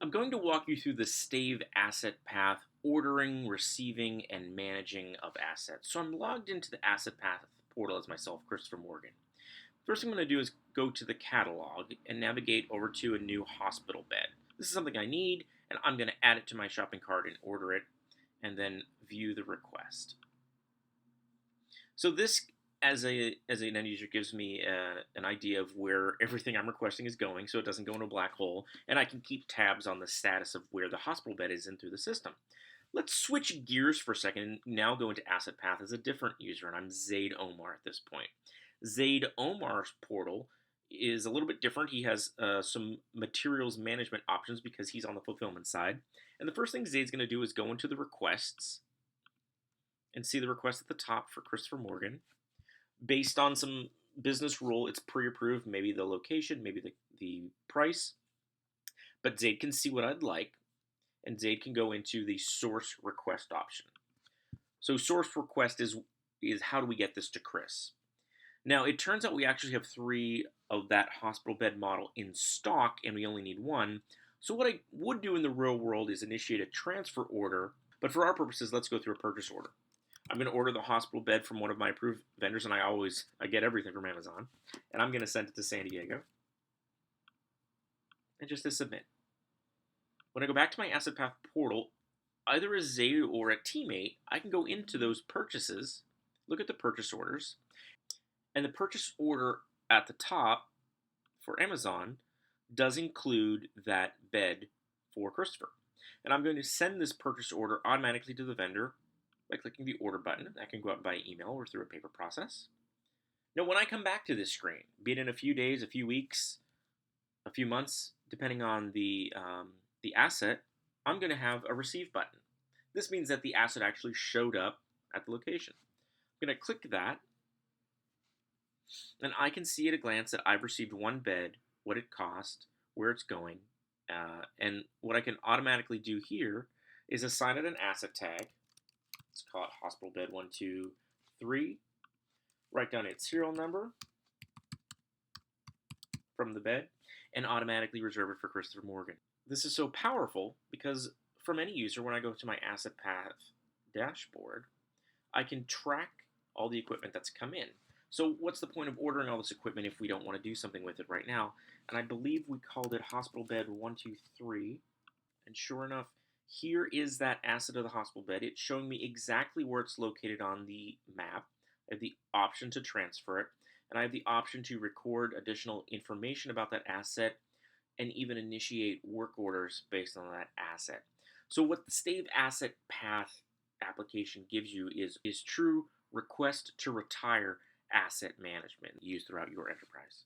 I'm going to walk you through the Stave AssetPath ordering, receiving, and managing of assets. So I'm logged into the AssetPath portal as myself, Christopher Morgan. First thing I'm going to do is go to the catalog and navigate over to a new hospital bed. This is something I need, and I'm going to add it to my shopping cart and order it, and then view the request. So this, as an end user, gives me an idea of where everything I'm requesting is going, so it doesn't go into a black hole, and I can keep tabs on the status of where the hospital bed is in through the system. Let's switch gears for a second and now go into AssetPath as a different user, and I'm Zaid Omar at this point. Zaid Omar's portal is a little bit different. He has some materials management options because he's on the fulfillment side. And the first thing Zaid's going to do is go into the requests and see the request at the top for Christopher Morgan. Based on some business rule, it's pre-approved, maybe the location, maybe the price. But Zaid can see what I'd like, and Zaid can go into the source request option. So source request is how do we get this to Chris? Now, it turns out we actually have 3 of that hospital bed model in stock, and we only need 1. So what I would do in the real world is initiate a transfer order, but for our purposes, let's go through a purchase order. I'm going to order the hospital bed from one of my approved vendors, and I get everything from Amazon, and I'm going to send it to San Diego, and just to submit. When I go back to my AssetPath portal, either as Zaid or a teammate, I can go into those purchases, look at the purchase orders, and the purchase order at the top for Amazon does include that bed for Christopher. And I'm going to send this purchase order automatically to the vendor by clicking the order button. That can go out by email or through a paper process. Now, when I come back to this screen, be it in a few days, a few weeks, a few months, depending on the asset, I'm going to have a receive button. This means that the asset actually showed up at the location. I'm going to click that, and I can see at a glance that I've received 1 bed, what it cost, where it's going, and what I can automatically do here is assign it an asset tag. Let's call it hospital bed 123. Write down its serial number from the bed, and automatically reserve it for Christopher Morgan. This is so powerful because from any user, when I go to my AssetPath dashboard, I can track all the equipment that's come in. So what's the point of ordering all this equipment if we don't want to do something with it right now? And I believe we called it hospital bed 123. And sure enough, here is that asset of the hospital bed. It's showing me exactly where it's located on the map. I have the option to transfer it, and I have the option to record additional information about that asset and even initiate work orders based on that asset. So what the Stave AssetPath application gives you is true request to retire asset management used throughout your enterprise.